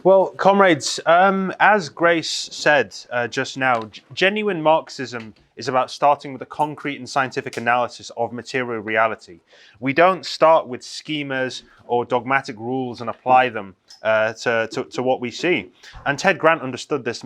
Well, comrades, as Grace said just now, genuine Marxism is about starting with a concrete and scientific analysis of material reality. We don't start with schemas or dogmatic rules and apply them to what we see. And Ted Grant understood this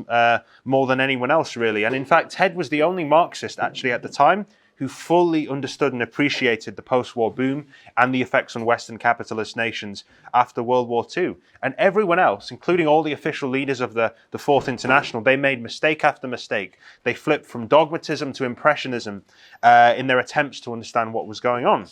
more than anyone else, really. And in fact, Ted was the only Marxist, actually, at the time who fully understood and appreciated the post-war boom and the effects on Western capitalist nations after World War II. And everyone else, including all the official leaders of the Fourth International, they made mistake after mistake. They flipped from dogmatism to impressionism in their attempts to understand what was going on.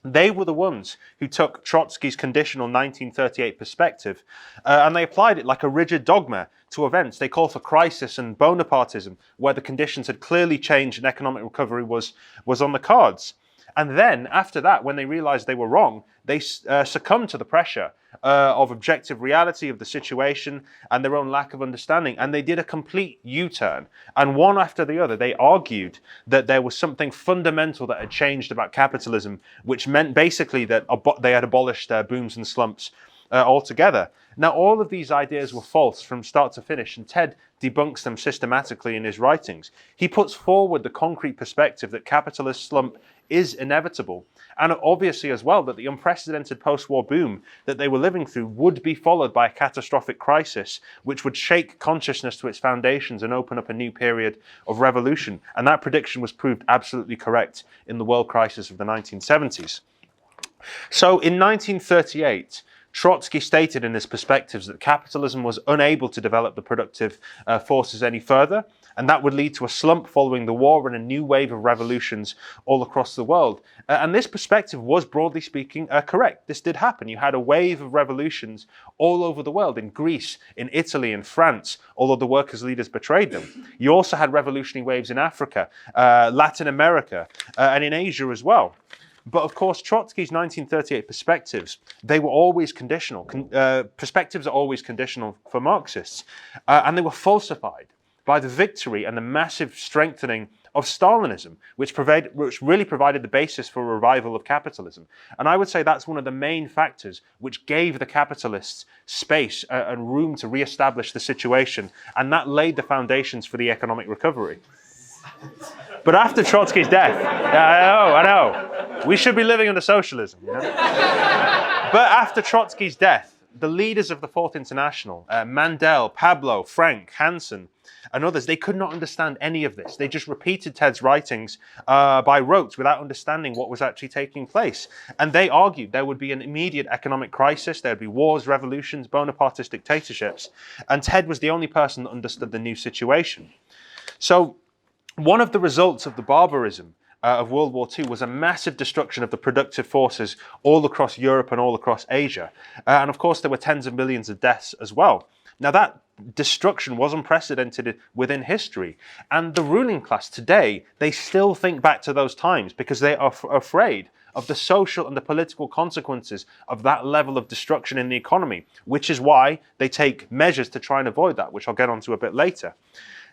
They were the ones who took Trotsky's conditional 1938 perspective and they applied it like a rigid dogma to events. They call for crisis and Bonapartism, where the conditions had clearly changed and economic recovery was on the cards. And then, after that, when they realized they were wrong, they succumbed to the pressure of objective reality of the situation and their own lack of understanding. And they did a complete U-turn. And one after the other, they argued that there was something fundamental that had changed about capitalism, which meant basically that they had abolished booms and slumps altogether. Now, all of these ideas were false from start to finish, and Ted debunks them systematically in his writings. He puts forward the concrete perspective that capitalist slump is inevitable, and obviously as well that the unprecedented post-war boom that they were living through would be followed by a catastrophic crisis which would shake consciousness to its foundations and open up a new period of revolution. And that prediction was proved absolutely correct in the world crisis of the 1970s. So in 1938, Trotsky stated in his perspectives that capitalism was unable to develop the productive forces any further, and that would lead to a slump following the war and a new wave of revolutions all across the world. And this perspective was, broadly speaking, correct. This did happen. You had a wave of revolutions all over the world, in Greece, in Italy, in France, although the workers' leaders betrayed them. You also had revolutionary waves in Africa, Latin America, and in Asia as well. But of course, Trotsky's 1938 perspectives, they were always conditional. Perspectives are always conditional for Marxists. And they were falsified by the victory and the massive strengthening of Stalinism, which really provided the basis for a revival of capitalism. And I would say that's one of the main factors which gave the capitalists space and room to re-establish the situation. And that laid the foundations for the economic recovery. But after Trotsky's death, I know, we should be living under socialism. You know? But after Trotsky's death, the leaders of the Fourth International, Mandel, Pablo, Frank, Hansen, and others, they could not understand any of this. They just repeated Ted's writings by rote without understanding what was actually taking place. And they argued there would be an immediate economic crisis, there would be wars, revolutions, Bonapartist dictatorships, and Ted was the only person that understood the new situation. So one of the results of the barbarism of World War II was a massive destruction of the productive forces all across Europe and all across Asia. And of course, there were tens of millions of deaths as well. Now, that destruction was unprecedented within history. And the ruling class today, they still think back to those times because they are afraid of the social and the political consequences of that level of destruction in the economy, which is why they take measures to try and avoid that, which I'll get onto a bit later.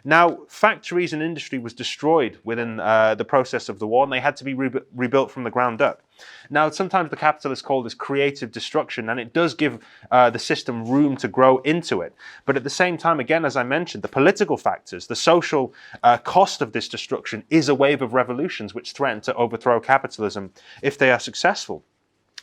Now, factories and industry was destroyed within the process of the war, and they had to be rebuilt from the ground up. Now, sometimes the capitalists call this creative destruction, and it does give the system room to grow into it. But at the same time, again, as I mentioned, the political factors, the social cost of this destruction is a wave of revolutions which threaten to overthrow capitalism if they are successful.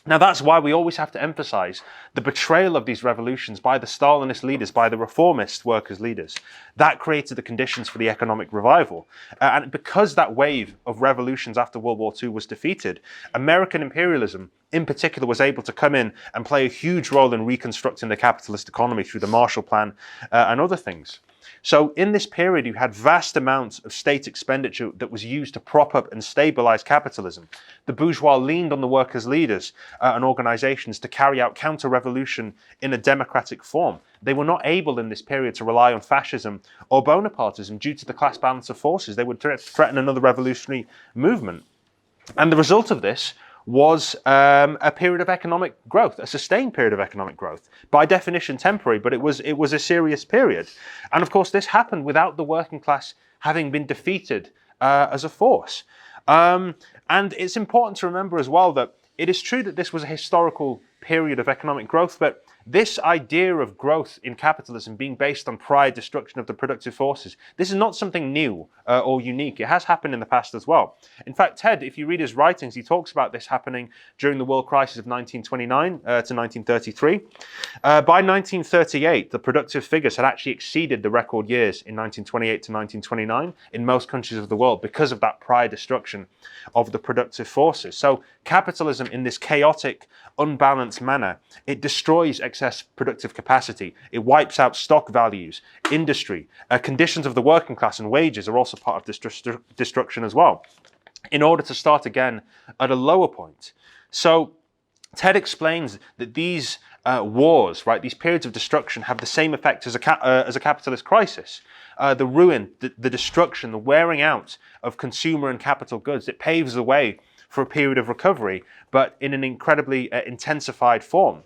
Now, that's why we always have to emphasize the betrayal of these revolutions by the Stalinist leaders, by the reformist workers' leaders. That created the conditions for the economic revival. And because that wave of revolutions after World War II was defeated, American imperialism in particular was able to come in and play a huge role in reconstructing the capitalist economy through the Marshall Plan and other things. So in this period, you had vast amounts of state expenditure that was used to prop up and stabilize capitalism. The bourgeois leaned on the workers' leaders and organizations to carry out counter-revolution in a democratic form. They were not able in this period to rely on fascism or Bonapartism due to the class balance of forces. They would threaten another revolutionary movement. And the result of this was a period of economic growth, a sustained period of economic growth. By definition temporary, but it was a serious period. And of course, this happened without the working class having been defeated as a force. And it's important to remember as well that it is true that this was a historical period of economic growth, but This idea of growth in capitalism being based on prior destruction of the productive forces, this is not something new or unique. It has happened in the past as well. In fact, Ted, if you read his writings, he talks about this happening during the world crisis of 1929 to 1933. By 1938, the productive figures had actually exceeded the record years in 1928 to 1929 in most countries of the world because of that prior destruction of the productive forces. So capitalism, in this chaotic, unbalanced manner, it destroys excess productive capacity. It wipes out stock values, industry, conditions of the working class, and wages are also part of this destruction as well, in order to start again at a lower point. So Ted explains that these wars, right, these periods of destruction have the same effect as a capitalist crisis. The ruin, the destruction, the wearing out of consumer and capital goods, it paves the way for a period of recovery, but in an incredibly intensified form.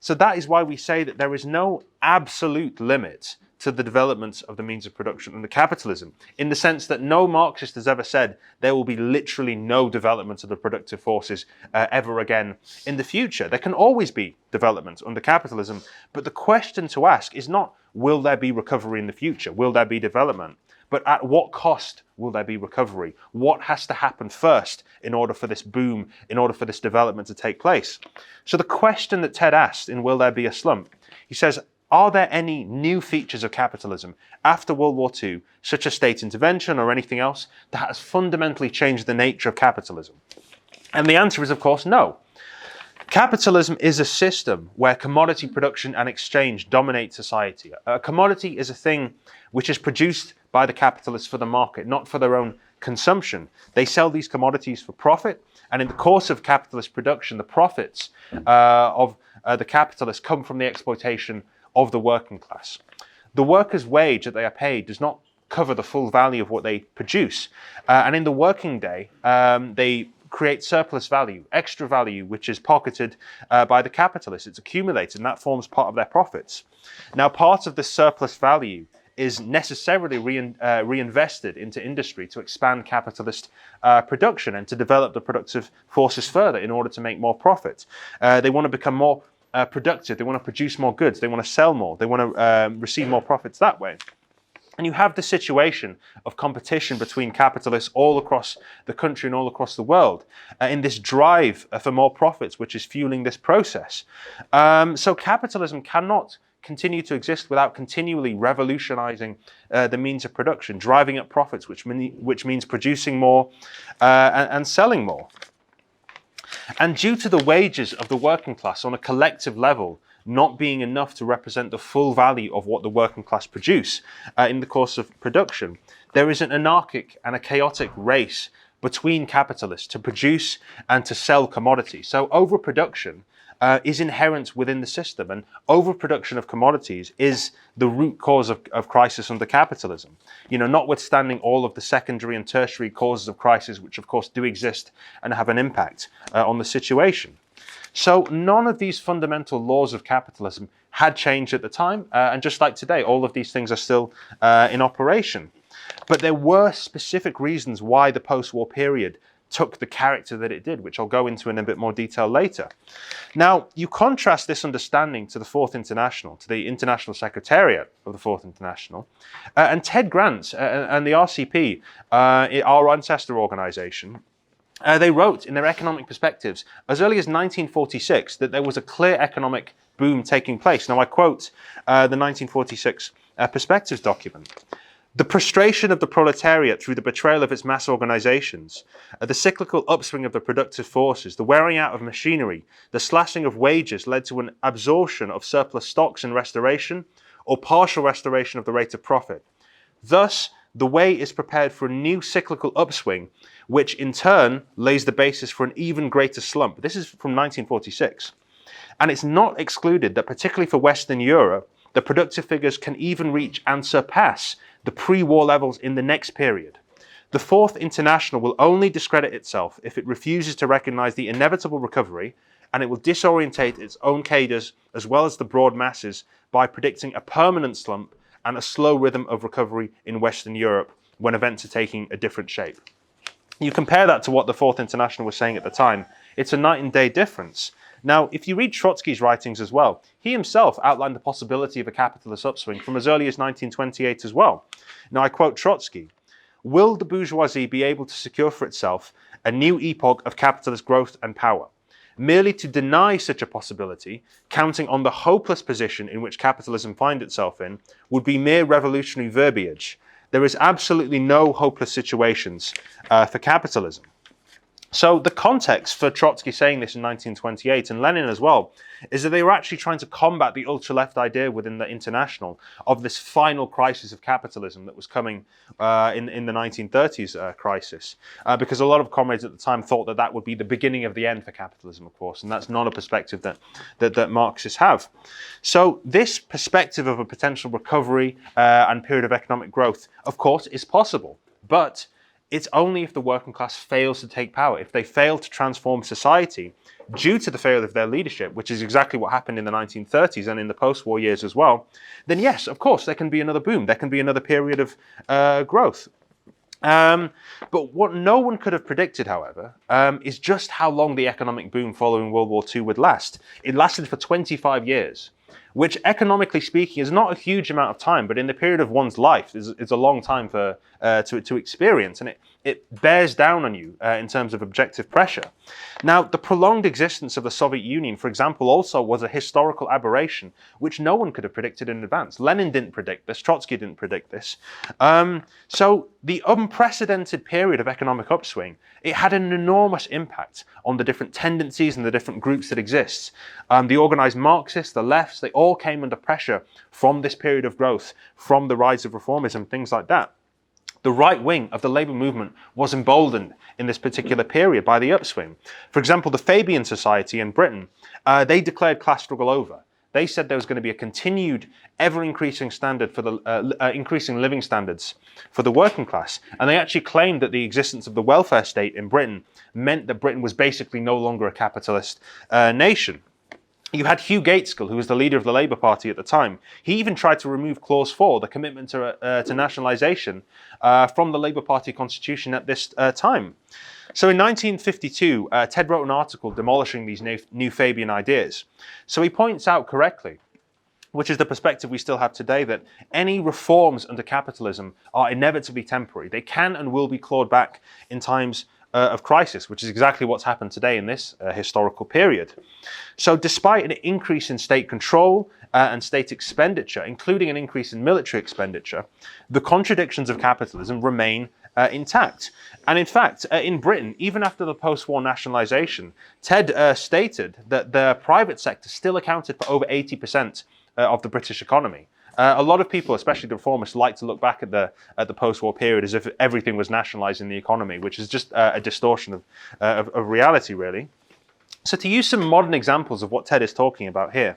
So that is why we say that there is no absolute limit to the development of the means of production under capitalism, in the sense that no Marxist has ever said there will be literally no development of the productive forces ever again in the future. There can always be development under capitalism, but the question to ask is not, will there be recovery in the future? Will there be development? But at what cost will there be recovery? What has to happen first in order for this boom, in order for this development to take place? So the question that Ted asked in Will There Be a Slump? He says, are there any new features of capitalism after World War II, such as state intervention or anything else, that has fundamentally changed the nature of capitalism? And the answer is, of course, no. Capitalism is a system where commodity production and exchange dominate society. A commodity is a thing which is produced by the capitalists for the market, not for their own consumption. They sell these commodities for profit, and in the course of capitalist production, the profits of the capitalists come from the exploitation of the working class. The workers' wage that they are paid does not cover the full value of what they produce, and in the working day, they create surplus value, extra value, which is pocketed by the capitalists. It's accumulated, and that forms part of their profits. Now, part of this surplus value is necessarily reinvested into industry to expand capitalist production and to develop the productive forces further in order to make more profit. They want to become more productive. They want to produce more goods. They want to sell more. They want to receive more profits that way. And you have the situation of competition between capitalists all across the country and all across the world in this drive for more profits, which is fueling this process. So capitalism cannot continue to exist without continually revolutionizing the means of production, driving up profits, which means producing more and selling more. And due to the wages of the working class on a collective level not being enough to represent the full value of what the working class produce in the course of production, there is an anarchic and a chaotic race between capitalists to produce and to sell commodities. So overproduction is inherent within the system, and overproduction of commodities is the root cause of crisis under capitalism. You know, notwithstanding all of the secondary and tertiary causes of crisis, which of course do exist and have an impact on the situation. So none of these fundamental laws of capitalism had changed at the time, and just like today, all of these things are still in operation. But there were specific reasons why the post-war period took the character that it did, which I'll go into in a bit more detail later. Now, you contrast this understanding to the Fourth International, to the International Secretariat of the Fourth International, and Ted Grant and the RCP, our ancestor organization, they wrote in their economic perspectives as early as 1946 that there was a clear economic boom taking place. Now, I quote the 1946 perspectives document. The prostration of the proletariat through the betrayal of its mass organizations, the cyclical upswing of the productive forces, the wearing out of machinery, the slashing of wages led to an absorption of surplus stocks and restoration or partial restoration of the rate of profit. Thus, the way is prepared for a new cyclical upswing, which in turn lays the basis for an even greater slump. This is from 1946. And it's not excluded that, particularly for Western Europe, the productive figures can even reach and surpass the pre-war levels in the next period. The Fourth International will only discredit itself if it refuses to recognize the inevitable recovery, and it will disorientate its own cadres as well as the broad masses by predicting a permanent slump and a slow rhythm of recovery in Western Europe when events are taking a different shape. You compare that to what the Fourth International was saying at the time, it's a night and day difference. Now, if you read Trotsky's writings as well, he himself outlined the possibility of a capitalist upswing from as early as 1928 as well. Now, I quote Trotsky, "Will the bourgeoisie be able to secure for itself a new epoch of capitalist growth and power? Merely to deny such a possibility, counting on the hopeless position in which capitalism finds itself in, would be mere revolutionary verbiage. There is absolutely no hopeless situations for capitalism." So the context for Trotsky saying this in 1928, and Lenin as well, is that they were actually trying to combat the ultra-left idea within the International of this final crisis of capitalism that was coming in the 1930s crisis. Because a lot of comrades at the time thought that that would be the beginning of the end for capitalism, of course, and that's not a perspective that Marxists have. So this perspective of a potential recovery and period of economic growth, of course, is possible, but it's only if the working class fails to take power, if they fail to transform society due to the failure of their leadership, which is exactly what happened in the 1930s and in the post-war years as well, then yes, of course, there can be another boom. There can be another period of growth. But what no one could have predicted, however, is just how long the economic boom following World War II would last. It lasted for 25 years. Which, economically speaking, is not a huge amount of time, but in the period of one's life is a long time to experience, and it bears down on you in terms of objective pressure. Now, the prolonged existence of the Soviet Union, for example, also was a historical aberration, which no one could have predicted in advance. Lenin didn't predict this, Trotsky didn't predict this. So the unprecedented period of economic upswing, it had an enormous impact on the different tendencies and the different groups that exist. The organized Marxists, the lefts, they all came under pressure from this period of growth, from the rise of Reformism, things like that. The right wing of the labour movement was emboldened in this particular period by the upswing. For example, the Fabian Society in Britain, they declared class struggle over. They said there was going to be a continued, ever-increasing standard for the increasing living standards for the working class, and they actually claimed that the existence of the welfare state in Britain meant that Britain was basically no longer a capitalist nation. You had Hugh Gaitskell, who was the leader of the Labour Party at the time. He even tried to remove Clause 4, the commitment to nationalisation, from the Labour Party constitution at this time. So in 1952, Ted wrote an article demolishing these new Fabian ideas. So he points out correctly, which is the perspective we still have today, that any reforms under capitalism are inevitably temporary. They can and will be clawed back in times of crisis, which is exactly what's happened today in this historical period. So despite an increase in state control and state expenditure, including an increase in military expenditure, the contradictions of capitalism remain intact. And in fact, in Britain, even after the post-war nationalisation, Ted stated that the private sector still accounted for over 80% of the British economy. A lot of people, especially the reformists, like to look back at the post-war period as if everything was nationalised in the economy, which is just a distortion of reality, really. So to use some modern examples of what Ted is talking about here,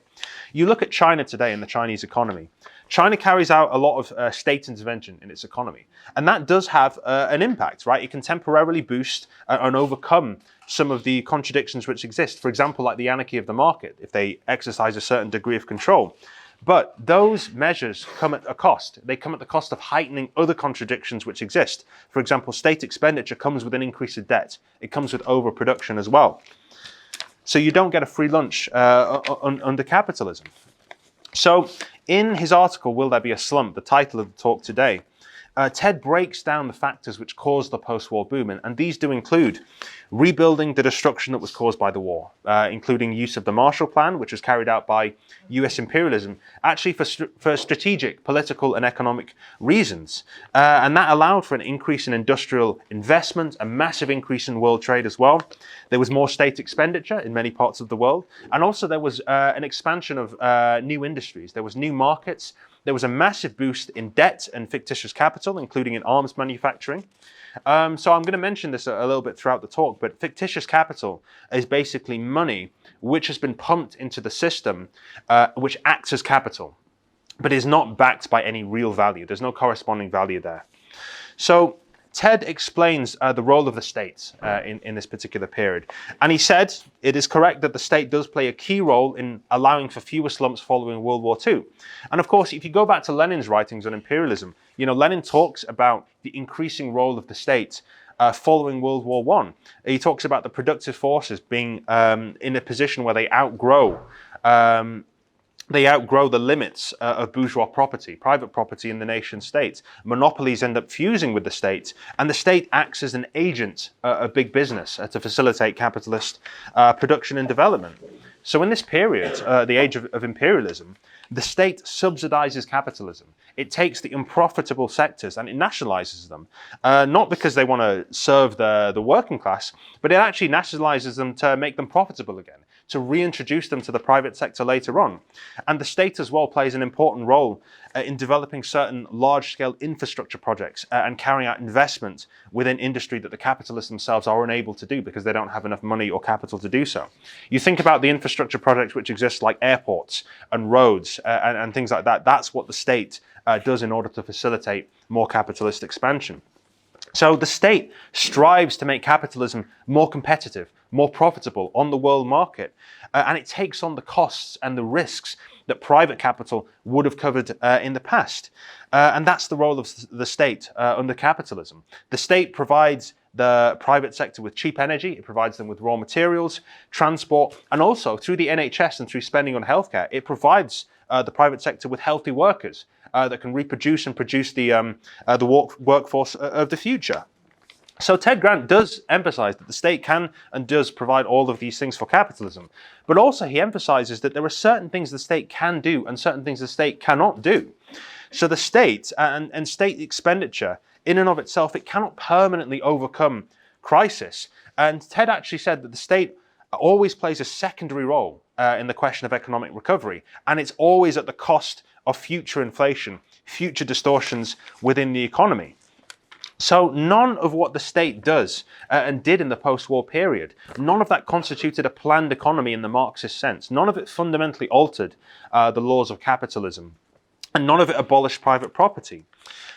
you look at China today and the Chinese economy. China carries out a lot of state intervention in its economy, and that does have an impact, right? It can temporarily boost and overcome some of the contradictions which exist. For example, like the anarchy of the market, if they exercise a certain degree of control. But those measures come at a cost. They come at the cost of heightening other contradictions which exist. For example, state expenditure comes with an increase of debt. It comes with overproduction as well. So you don't get a free lunch under capitalism. So in his article, Will There Be a Slump, the title of the talk today, Ted breaks down the factors which caused the post-war boom, and these do include rebuilding the destruction that was caused by the war, including use of the Marshall Plan, which was carried out by US imperialism, actually for strategic, political and economic reasons. And that allowed for an increase in industrial investment, a massive increase in world trade as well. There was more state expenditure in many parts of the world, and also there was an expansion of new industries. There was new markets. There was a massive boost in debt and fictitious capital, including in arms manufacturing. So I'm going to mention this a little bit throughout the talk, but fictitious capital is basically money which has been pumped into the system, which acts as capital, but is not backed by any real value. There's no corresponding value there. So Ted explains the role of the state in this particular period. And he said it is correct that the state does play a key role in allowing for fewer slumps following World War II. And of course, if you go back to Lenin's writings on imperialism, Lenin talks about the increasing role of the state following World War I. He talks about the productive forces being in a position where they outgrow the limits of bourgeois property, private property in the nation state. Monopolies end up fusing with the state, and the state acts as an agent of big business to facilitate capitalist production and development. So in this period, the age of imperialism, the state subsidizes capitalism. It takes the unprofitable sectors and it nationalizes them, not because they want to serve the working class, but it actually nationalizes them to make them profitable again, to reintroduce them to the private sector later on. And the state as well plays an important role in developing certain large-scale infrastructure projects and carrying out investment within industry that the capitalists themselves are unable to do because they don't have enough money or capital to do so. You think about the infrastructure projects which exist like airports and roads and things like that. That's what the state does in order to facilitate more capitalist expansion. So the state strives to make capitalism more competitive, more profitable on the world market, and it takes on the costs and the risks that private capital would have covered in the past. And that's the role of the state under capitalism. The state provides the private sector with cheap energy, it provides them with raw materials, transport, and also through the NHS and through spending on healthcare, it provides the private sector with healthy workers that can reproduce and produce the workforce of the future. So Ted Grant does emphasize that the state can and does provide all of these things for capitalism, but also he emphasizes that there are certain things the state can do and certain things the state cannot do. So the state and state expenditure in and of itself, it cannot permanently overcome crisis. And Ted actually said that the state always plays a secondary role in the question of economic recovery, and it's always at the cost of future inflation, future distortions within the economy. So none of what the state does and did in the post-war period, none of that constituted a planned economy in the Marxist sense. None of it fundamentally altered the laws of capitalism, and none of it abolished private property.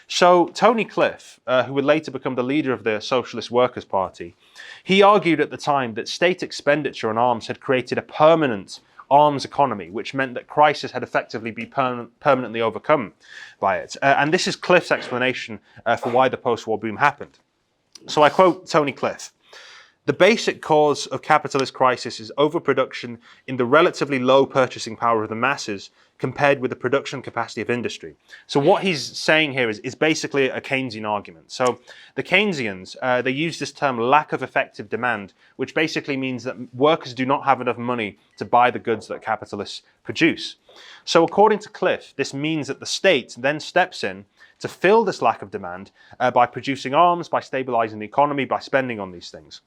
So Tony Cliff, who would later become the leader of the Socialist Workers' Party, he argued at the time that state expenditure on arms had created a permanent arms economy, which meant that crisis had effectively been permanently overcome by it. And this is Cliff's explanation for why the post-war boom happened. So I quote Tony Cliff: "The basic cause of capitalist crisis is overproduction in the relatively low purchasing power of the masses compared with the production capacity of industry." So what he's saying here is basically a Keynesian argument. So the Keynesians, they use this term lack of effective demand, which basically means that workers do not have enough money to buy the goods that capitalists produce. So according to Cliff, this means that the state then steps in to fill this lack of demand by producing arms, by stabilizing the economy, by spending on these things.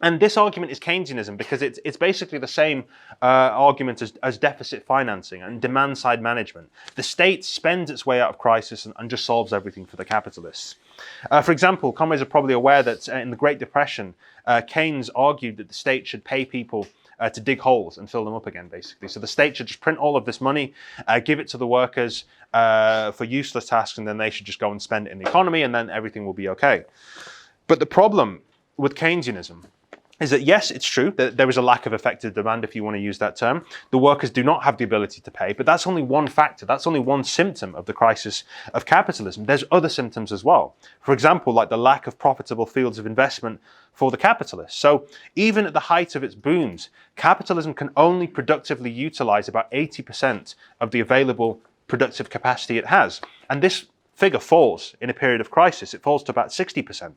And this argument is Keynesianism because it's basically the same argument as deficit financing and demand-side management. The state spends its way out of crisis and just solves everything for the capitalists. For example, comrades are probably aware that in the Great Depression, Keynes argued that the state should pay people to dig holes and fill them up again, basically. So the state should just print all of this money, give it to the workers for useless tasks, and then they should just go and spend it in the economy, and then everything will be okay. But the problem with Keynesianism is that, yes, it's true that there is a lack of effective demand, if you want to use that term. The workers do not have the ability to pay, but that's only one factor. That's only one symptom of the crisis of capitalism. There's other symptoms as well. For example, like the lack of profitable fields of investment for the capitalists. So even at the height of its booms, capitalism can only productively utilize about 80% of the available productive capacity it has. And this figure falls in a period of crisis. It falls to about 60%.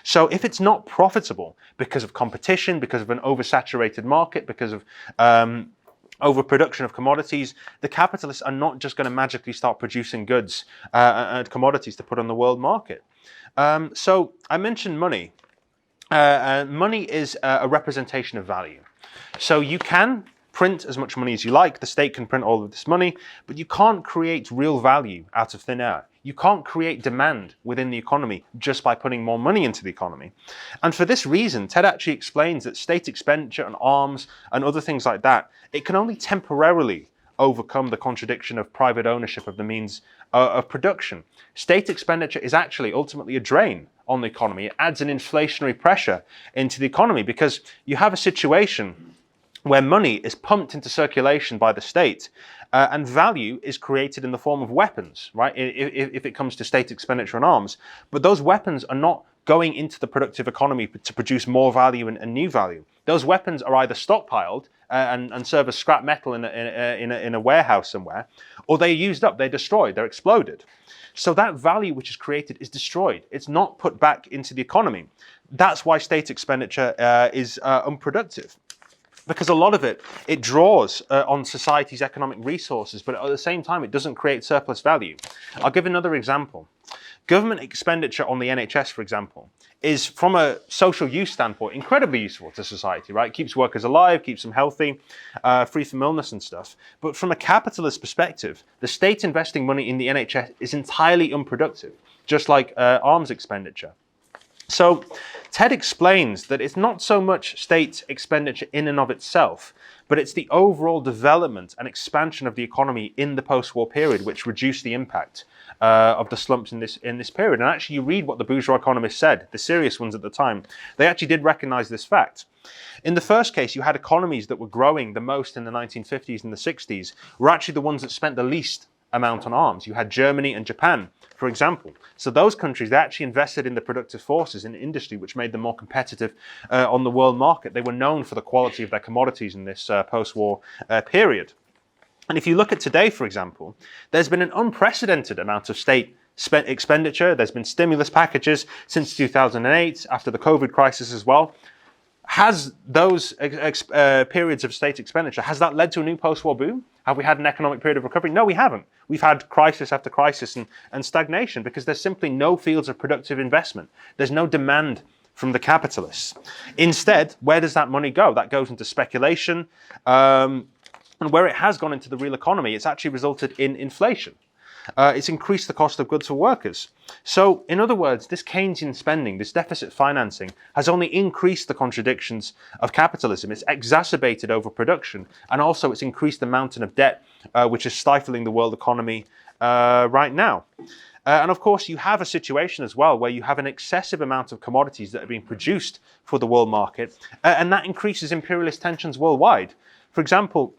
So if it's not profitable because of competition, because of an oversaturated market, because of overproduction of commodities, the capitalists are not just going to magically start producing goods and commodities to put on the world market. So I mentioned money. Money is a representation of value. So you can print as much money as you like, the state can print all of this money, but you can't create real value out of thin air. You can't create demand within the economy just by putting more money into the economy. And for this reason, Ted actually explains that state expenditure on arms and other things like that, it can only temporarily overcome the contradiction of private ownership of the means of production. State expenditure is actually ultimately a drain on the economy. It adds an inflationary pressure into the economy because you have a situation where money is pumped into circulation by the state and value is created in the form of weapons, right, if it comes to state expenditure on arms. But those weapons are not going into the productive economy to produce more value and new value. Those weapons are either stockpiled and serve as scrap metal in a warehouse somewhere, or they're used up, they're destroyed, they're exploded. So that value which is created is destroyed. It's not put back into the economy. That's why state expenditure is unproductive. Because a lot of it draws on society's economic resources, but at the same time, it doesn't create surplus value. I'll give another example. Government expenditure on the NHS, for example, is, from a social use standpoint, incredibly useful to society, right? It keeps workers alive, keeps them healthy, free from illness and stuff. But from a capitalist perspective, the state investing money in the NHS is entirely unproductive, just like arms expenditure. So Ted explains that it's not so much state expenditure in and of itself, but it's the overall development and expansion of the economy in the post-war period which reduced the impact of the slumps in this period. And actually, you read what the bourgeois economists said, the serious ones at the time, they actually did recognize this fact. In the first case, you had economies that were growing the most in the 1950s and the 60s were actually the ones that spent the least amount on arms. You had Germany and Japan, for example. So those countries, they actually invested in the productive forces in industry, which made them more competitive on the world market. They were known for the quality of their commodities in this post-war period. And if you look at today, for example, there's been an unprecedented amount of state expenditure. There's been stimulus packages since 2008, after the COVID crisis as well. Has those periods of state expenditure, has that led to a new post-war boom? Have we had an economic period of recovery? No, we haven't. We've had crisis after crisis and stagnation because there's simply no fields of productive investment. There's no demand from the capitalists. Instead, where does that money go? That goes into speculation. And where it has gone into the real economy, it's actually resulted in inflation. It's increased the cost of goods for workers. So, in other words, this Keynesian spending, this deficit financing, has only increased the contradictions of capitalism. It's exacerbated overproduction, and also it's increased the mountain of debt, which is stifling the world economy right now. And of course, you have a situation as well where you have an excessive amount of commodities that are being produced for the world market, and that increases imperialist tensions worldwide. For example,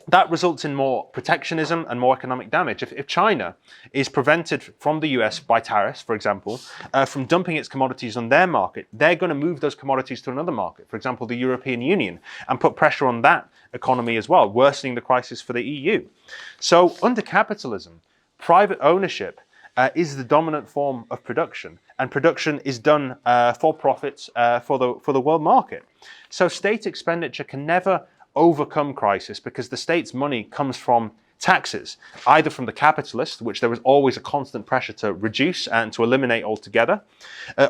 that results in more protectionism and more economic damage. If China is prevented from the US by tariffs, for example, from dumping its commodities on their market, they're going to move those commodities to another market, for example, the European Union, and put pressure on that economy as well, worsening the crisis for the EU. So under capitalism, private ownership is the dominant form of production, and production is done for profits for the world market. So state expenditure can never overcome crisis because the state's money comes from taxes, either from the capitalists, which there is always a constant pressure to reduce and to eliminate altogether,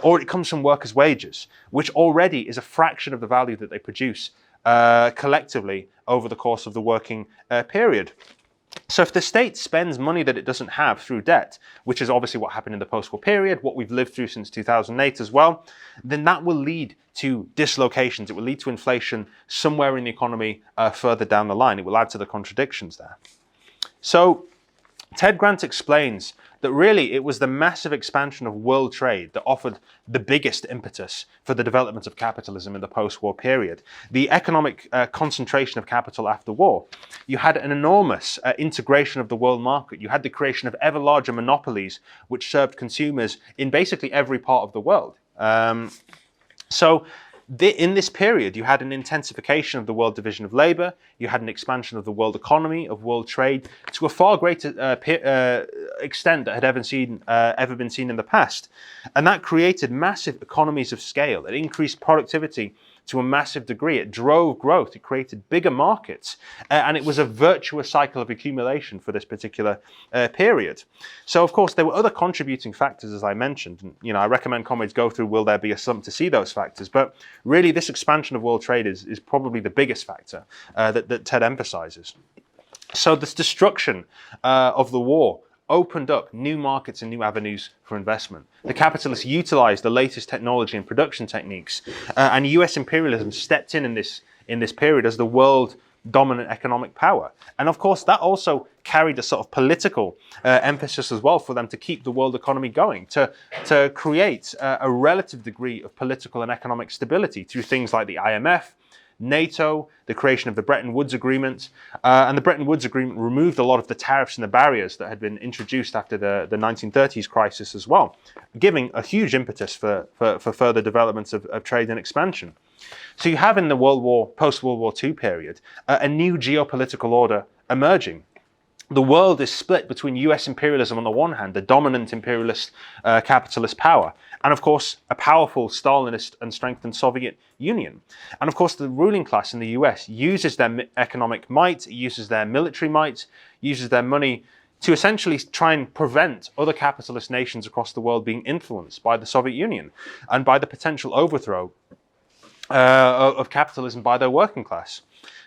or it comes from workers' wages, which already is a fraction of the value that they produce collectively over the course of the working period. So if the state spends money that it doesn't have through debt, which is obviously what happened in the post-war period, what we've lived through since 2008 as well, then that will lead to dislocations. It will lead to inflation somewhere in the economy further down the line. It will add to the contradictions there. So Ted Grant explains that really it was the massive expansion of world trade that offered the biggest impetus for the development of capitalism in the post-war period. The economic concentration of capital after war. You had an enormous integration of the world market. You had the creation of ever larger monopolies which served consumers in basically every part of the world. In this period, you had an intensification of the world division of labor, you had an expansion of the world economy, of world trade, to a far greater extent that had ever been seen in the past. And that created massive economies of scale. It increased productivity to a massive degree. It drove growth. It created bigger markets. And it was a virtuous cycle of accumulation for this particular period. So, of course, there were other contributing factors, as I mentioned. And, I recommend comrades go through Will There Be a Slump to see those factors. But really, this expansion of world trade is probably the biggest factor that Ted emphasizes. So this destruction of the war opened up new markets and new avenues for investment. The capitalists utilized the latest technology and production techniques, and US imperialism stepped in this period as the world dominant economic power. And of course, that also carried a sort of political emphasis as well for them to keep the world economy going, to create a relative degree of political and economic stability through things like the IMF, NATO, the creation of the Bretton Woods Agreement, and the Bretton Woods Agreement removed a lot of the tariffs and the barriers that had been introduced after the 1930s crisis as well, giving a huge impetus for further developments of trade and expansion. So you have in the post-World War II period, a new geopolitical order emerging. The world is split between US imperialism on the one hand, the dominant imperialist capitalist power, and of course a powerful Stalinist and strengthened Soviet Union. And of course the ruling class in the US uses their economic might, uses their military might, uses their money to essentially try and prevent other capitalist nations across the world being influenced by the Soviet Union and by the potential overthrow of capitalism by their working class.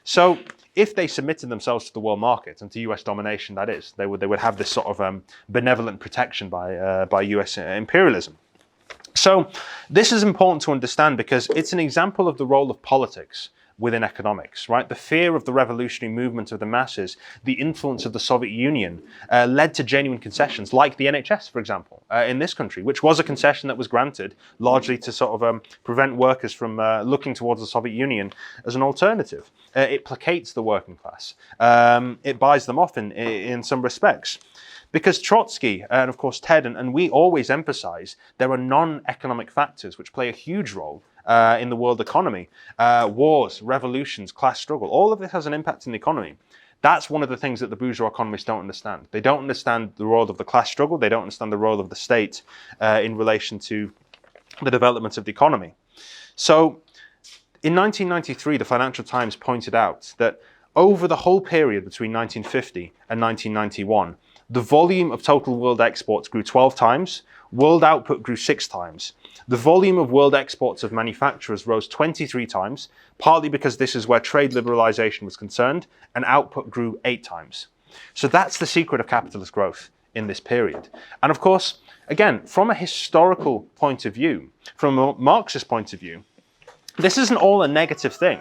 So if they submitted themselves to the world market and to US domination, that is, they would have this sort of benevolent protection by US imperialism. So this is important to understand because it's an example of the role of politics within economics, right? The fear of the revolutionary movement of the masses, the influence of the Soviet Union led to genuine concessions like the NHS, for example, in this country, which was a concession that was granted largely to sort of prevent workers from looking towards the Soviet Union as an alternative. It placates the working class. It buys them off in some respects. Because Trotsky and of course Ted and we always emphasize there are non-economic factors which play a huge role in the world economy. Wars, revolutions, class struggle, all of this has an impact in the economy. That's one of the things that the bourgeois economists don't understand. They don't understand the role of the class struggle. They don't understand the role of the state in relation to the development of the economy. So in 1993, the Financial Times pointed out that over the whole period between 1950 and 1991, the volume of total world exports grew 12 times, world output grew 6 times. The volume of world exports of manufacturers rose 23 times, partly because this is where trade liberalization was concerned, and output grew 8 times. So that's the secret of capitalist growth in this period. And of course, again, from a historical point of view, from a Marxist point of view, this isn't all a negative thing.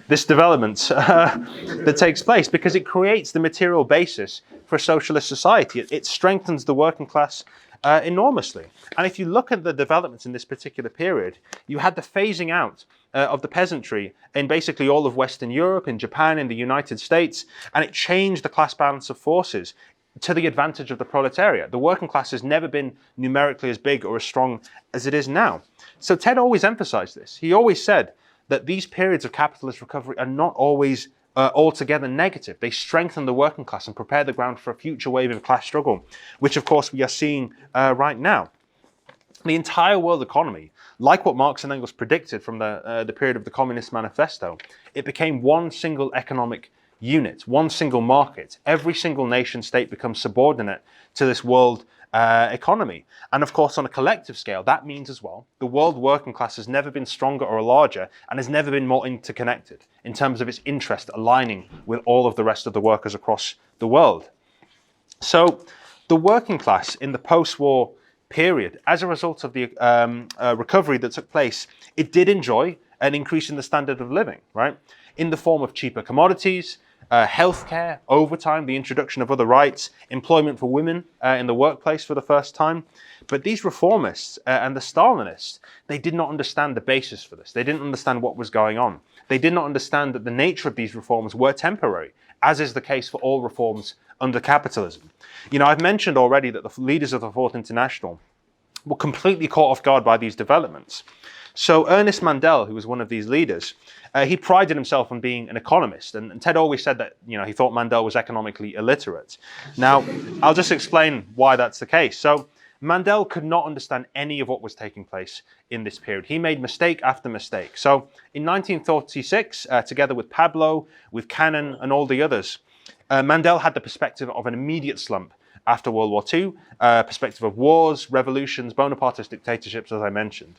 This development that takes place, because it creates the material basis for a socialist society. It strengthens the working class enormously. And if you look at the developments in this particular period, you had the phasing out of the peasantry in basically all of Western Europe, in Japan, in the United States, and it changed the class balance of forces to the advantage of the proletariat. The working class has never been numerically as big or as strong as it is now. So Ted always emphasized this. He always said that these periods of capitalist recovery are not always altogether negative. They strengthen the working class and prepare the ground for a future wave of class struggle, which of course we are seeing right now. The entire world economy, like what Marx and Engels predicted from the period of the Communist Manifesto, it became one single economic unit, one single market. Every single nation state becomes subordinate to this world economy. And of course, on a collective scale, that means as well, the world working class has never been stronger or larger and has never been more interconnected in terms of its interest aligning with all of the rest of the workers across the world. So the working class in the post-war period, as a result of the recovery that took place, it did enjoy an increase in the standard of living, right? In the form of cheaper commodities, healthcare, overtime, the introduction of other rights, employment for women in the workplace for the first time. But these reformists and the Stalinists, they did not understand the basis for this. They didn't understand what was going on. They did not understand that the nature of these reforms were temporary, as is the case for all reforms under capitalism. You know, I've mentioned already that the leaders of the Fourth International were completely caught off guard by these developments. So Ernest Mandel, who was one of these leaders, he prided himself on being an economist, and Ted always said that, you know, he thought Mandel was economically illiterate. Now, I'll just explain why that's the case. So Mandel could not understand any of what was taking place in this period. He made mistake after mistake. So in 1936, together with Pablo, with Cannon, and all the others, Mandel had the perspective of an immediate slump after World War II, perspective of wars, revolutions, Bonapartist dictatorships, as I mentioned.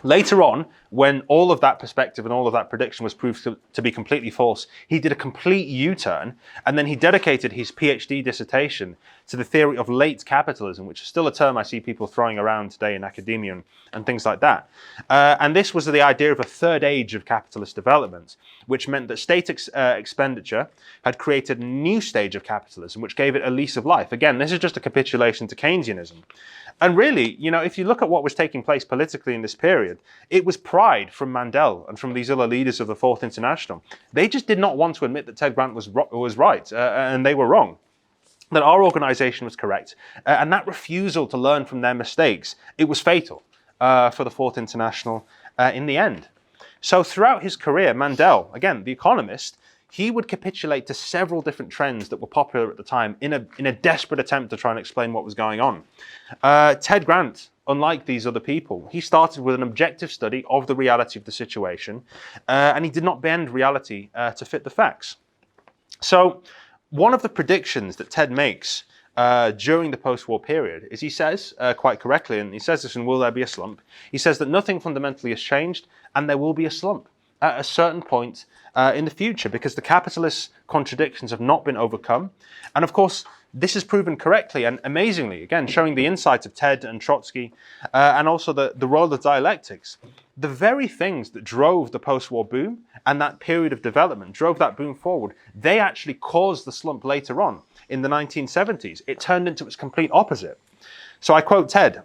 Later on, when all of that perspective and all of that prediction was proved to be completely false, he did a complete U-turn, and then he dedicated his PhD dissertation to the theory of late capitalism, which is still a term I see people throwing around today in academia and things like that. And this was the idea of a third age of capitalist development, which meant that state expenditure had created a new stage of capitalism, which gave it a lease of life. Again, this is just a capitulation to Keynesianism. And really, if you look at what was taking place politically in this period, it was pride from Mandel and from these other leaders of the Fourth International. They just did not want to admit that Ted Grant was right, and they were wrong, that our organization was correct. And that refusal to learn from their mistakes, it was fatal for the Fourth International in the end. So throughout his career, Mandel, again, the economist, he would capitulate to several different trends that were popular at the time in a desperate attempt to try and explain what was going on. Ted Grant, unlike these other people, he started with an objective study of the reality of the situation, and he did not bend reality to fit the facts. So one of the predictions that Ted makes during the post-war period is he says, quite correctly, and he says this in Will There Be a Slump? He says that nothing fundamentally has changed and there will be a slump at a certain point in the future because the capitalist contradictions have not been overcome. And of course, this is proven correctly and amazingly, again, showing the insight of Ted and Trotsky and also the role of dialectics. The very things that drove the post-war boom and that period of development, drove that boom forward, they actually caused the slump later on in the 1970s. It turned into its complete opposite. So I quote Ted,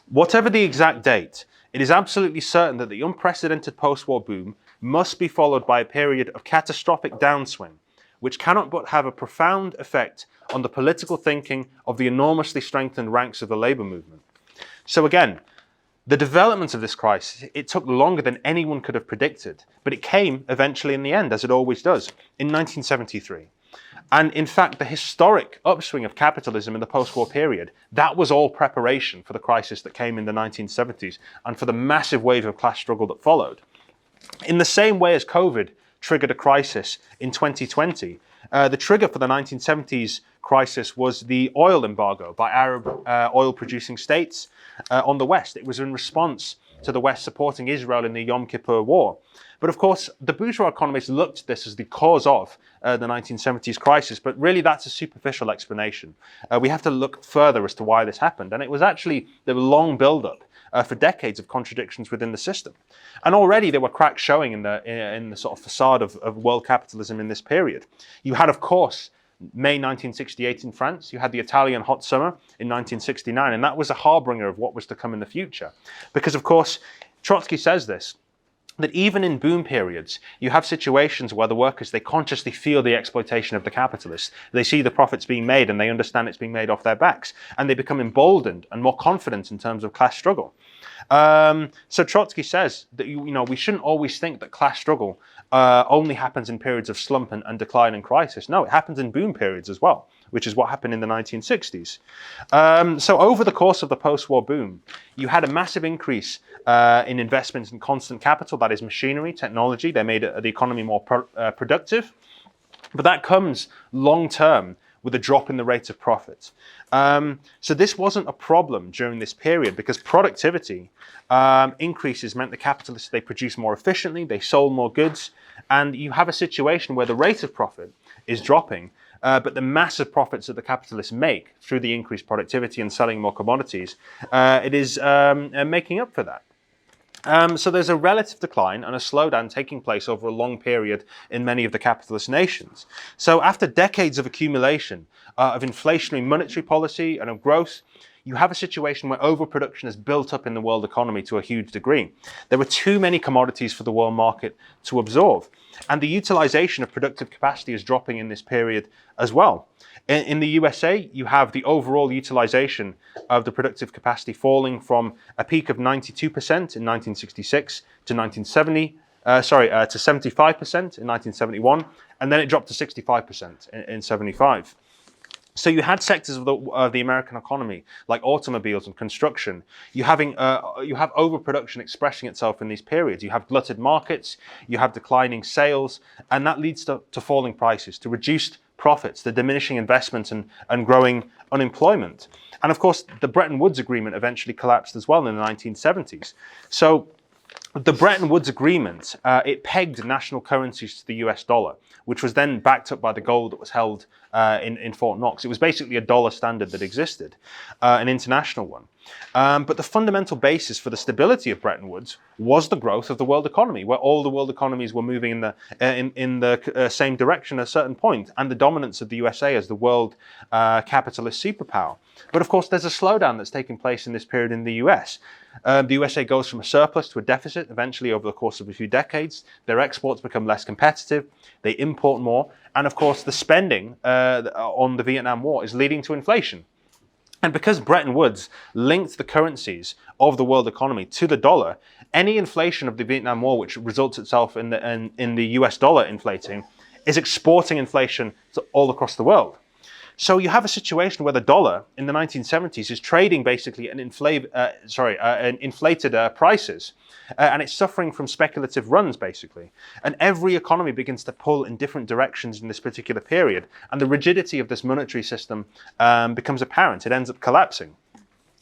"Whatever the exact date, it is absolutely certain that the unprecedented post-war boom must be followed by a period of catastrophic downswing, which cannot but have a profound effect on the political thinking of the enormously strengthened ranks of the labour movement." So again, the development of this crisis, it took longer than anyone could have predicted, but it came eventually in the end, as it always does, in 1973. And in fact, the historic upswing of capitalism in the post-war period, that was all preparation for the crisis that came in the 1970s and for the massive wave of class struggle that followed. In the same way as COVID triggered a crisis in 2020, the trigger for the 1970s crisis was the oil embargo by Arab oil-producing states on the West. It was in response to the West supporting Israel in the Yom Kippur War. But of course, the bourgeois economists looked at this as the cause of the 1970s crisis, but really that's a superficial explanation. We have to look further as to why this happened. And it was actually the long build-up for decades of contradictions within the system. And already there were cracks showing in the sort of facade of world capitalism in this period. You had, of course, May 1968 in France, you had the Italian hot summer in 1969, and that was a harbinger of what was to come in the future. Because, of course, Trotsky says this, that even in boom periods, you have situations where the workers, they consciously feel the exploitation of the capitalists. They see the profits being made and they understand it's being made off their backs. And they become emboldened and more confident in terms of class struggle. So Trotsky says that we shouldn't always think that class struggle only happens in periods of slump and decline and crisis. No, it happens in boom periods as well, which is what happened in the 1960s. So over the course of the post-war boom, you had a massive increase in investments in constant capital, that is machinery, technology. They made the economy more productive. But that comes long-term with a drop in the rate of profit. So this wasn't a problem during this period because productivity increases meant the capitalists, they produced more efficiently, they sold more goods, and you have a situation where the rate of profit is dropping, but the massive profits that the capitalists make through the increased productivity and selling more commodities, it is making up for that. So there's a relative decline and a slowdown taking place over a long period in many of the capitalist nations. So after decades of accumulation of inflationary monetary policy and of growth, you have a situation where overproduction is built up in the world economy to a huge degree. There were too many commodities for the world market to absorb. And the utilization of productive capacity is dropping in this period as well. In the USA, you have the overall utilization of the productive capacity falling from a peak of 92% in 1966 to 75% in 1971, and then it dropped to 65% in 75. So you had sectors of the American economy, like automobiles and construction. You have overproduction expressing itself in these periods. You have glutted markets, you have declining sales, and that leads to falling prices, to reduced profits, to diminishing investment and growing unemployment. And of course, the Bretton Woods Agreement eventually collapsed as well in the 1970s. So the Bretton Woods Agreement, it pegged national currencies to the US dollar, which was then backed up by the gold that was held in Fort Knox. It was basically a dollar standard that existed, an international one. But the fundamental basis for the stability of Bretton Woods was the growth of the world economy, where all the world economies were moving in the same direction at a certain point, and the dominance of the USA as the world capitalist superpower. But of course, there's a slowdown that's taking place in this period in the US. The USA goes from a surplus to a deficit eventually over the course of a few decades. Their exports become less competitive. They import more. And of course, the spending on the Vietnam War is leading to inflation. And because Bretton Woods linked the currencies of the world economy to the dollar, any inflation of the Vietnam War, which results itself in the US dollar inflating, is exporting inflation to all across the world. So you have a situation where the dollar in the 1970s is trading basically an inflated prices, and it's suffering from speculative runs basically. And every economy begins to pull in different directions in this particular period, and the rigidity of this monetary system becomes apparent. It ends up collapsing.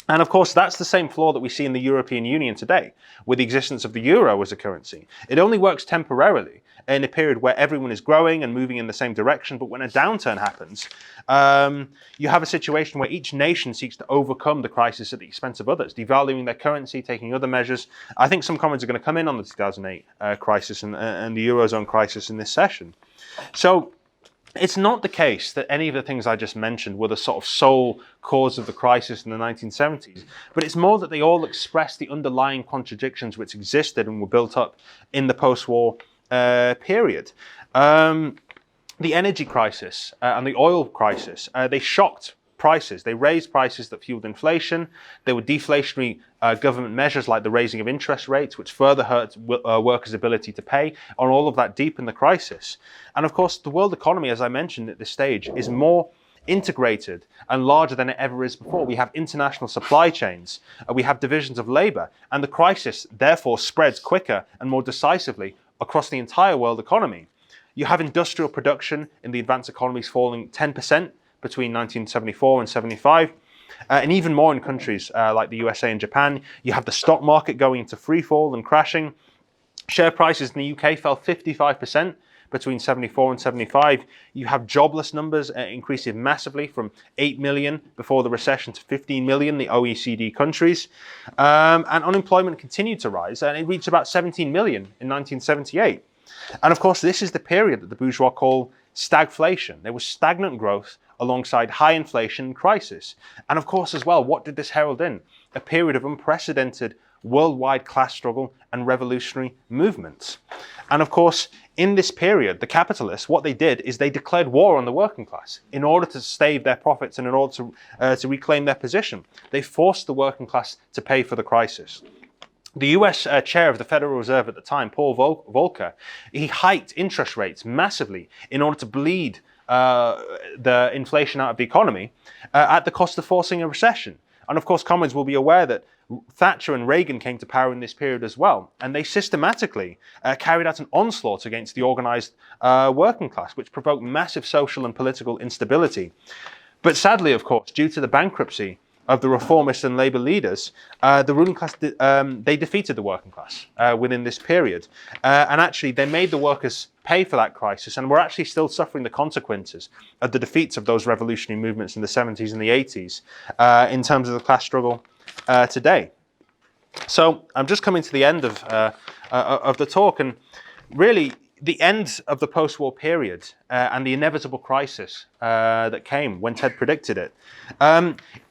And of course, that's the same flaw that we see in the European Union today, with the existence of the euro as a currency. It only works temporarily in a period where everyone is growing and moving in the same direction, but when a downturn happens, you have a situation where each nation seeks to overcome the crisis at the expense of others, devaluing their currency, taking other measures. I think some comments are going to come in on the 2008 crisis and the Eurozone crisis in this session. So it's not the case that any of the things I just mentioned were the sort of sole cause of the crisis in the 1970s, but it's more that they all express the underlying contradictions which existed and were built up in the post-war period. The energy crisis and the oil crisis, they shocked prices. They raised prices that fueled inflation. There were deflationary government measures like the raising of interest rates, which further hurt workers' ability to pay, and all of that deepened the crisis. And of course, the world economy, as I mentioned at this stage, is more integrated and larger than it ever is before. We have international supply chains, we have divisions of labor, and the crisis therefore spreads quicker and more decisively across the entire world economy. You have industrial production in the advanced economies falling 10% between 1974 and 75, and even more in countries like the USA and Japan. You have the stock market going into free fall and crashing. Share prices in the UK fell 55% between 74 and 75. You have jobless numbers increasing massively from 8 million before the recession to 15 million, the OECD countries. And unemployment continued to rise, and it reached about 17 million in 1978. And of course, this is the period that the bourgeois call stagflation. There was stagnant growth alongside high inflation and crisis. And of course, as well, what did this herald in? A period of unprecedented worldwide class struggle and revolutionary movements. And of course, in this period, the capitalists, what they did is they declared war on the working class in order to stave their profits and in order to reclaim their position. They forced the working class to pay for the crisis. The US chair of the Federal Reserve at the time, Paul Volcker, he hiked interest rates massively in order to bleed the inflation out of the economy at the cost of forcing a recession. And of course, comrades will be aware that Thatcher and Reagan came to power in this period as well, and they systematically carried out an onslaught against the organised working class, which provoked massive social and political instability. But sadly, of course, due to the bankruptcy of the reformist and Labour leaders, the ruling class, they defeated the working class within this period. And actually, they made the workers pay for that crisis, and we're actually still suffering the consequences of the defeats of those revolutionary movements in the 70s and the 80s in terms of the class struggle today. So I'm just coming to the end of the talk, and really, the end of the post-war period and the inevitable crisis that came when Ted predicted it,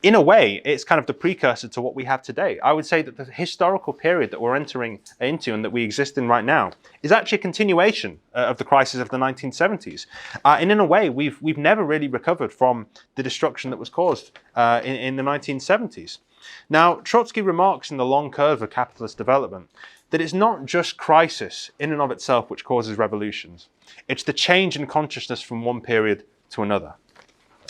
in a way, it's kind of the precursor to what we have today. I would say that the historical period that we're entering into and that we exist in right now is actually a continuation of the crisis of the 1970s. And in a way, we've never really recovered from the destruction that was caused in the 1970s. Now, Trotsky remarks in The Long Curve of Capitalist Development that it's not just crisis in and of itself which causes revolutions. It's the change in consciousness from one period to another.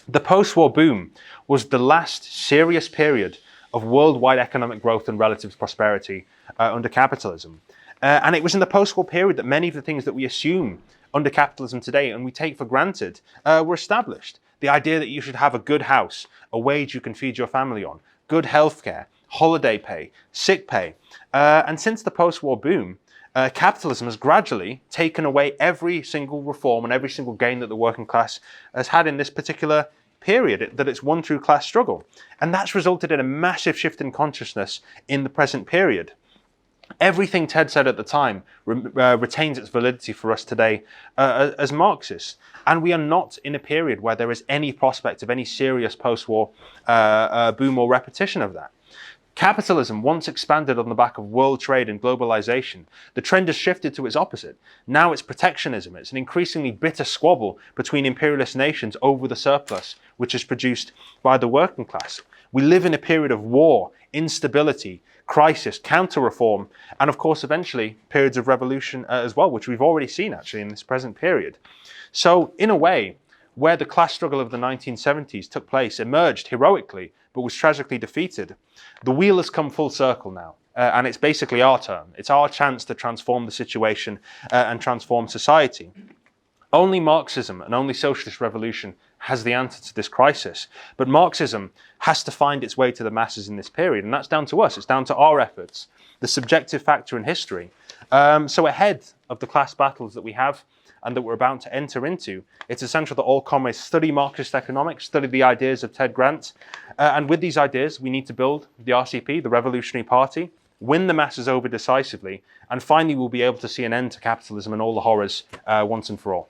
The post-war boom was the last serious period of worldwide economic growth and relative prosperity under capitalism. And it was in the post-war period that many of the things that we assume under capitalism today and we take for granted were established. The idea that you should have a good house, a wage you can feed your family on, good healthcare, holiday pay, sick pay. And since the post-war boom, capitalism has gradually taken away every single reform and every single gain that the working class has had in this particular period, that it's won through class struggle. And that's resulted in a massive shift in consciousness in the present period. Everything Ted said at the time retains its validity for us today as Marxists. And we are not in a period where there is any prospect of any serious post-war boom or repetition of that. Capitalism once expanded on the back of world trade and globalization. The trend has shifted to its opposite. Now it's protectionism. It's an increasingly bitter squabble between imperialist nations over the surplus which is produced by the working class. We live in a period of war, instability, crisis, counter-reform, and of course eventually periods of revolution as well, which we've already seen actually in this present period. So in a way, where the class struggle of the 1970s took place, emerged heroically, but was tragically defeated, the wheel has come full circle now. And it's basically our turn. It's our chance to transform the situation and transform society. Only Marxism and only socialist revolution has the answer to this crisis. But Marxism has to find its way to the masses in this period, and that's down to us. It's down to our efforts, the subjective factor in history. So ahead of the class battles that we have and that we're about to enter into, it's essential that all comrades study Marxist economics, study the ideas of Ted Grant, and with these ideas, we need to build the RCP, the Revolutionary Party, win the masses over decisively, and finally we'll be able to see an end to capitalism and all the horrors once and for all.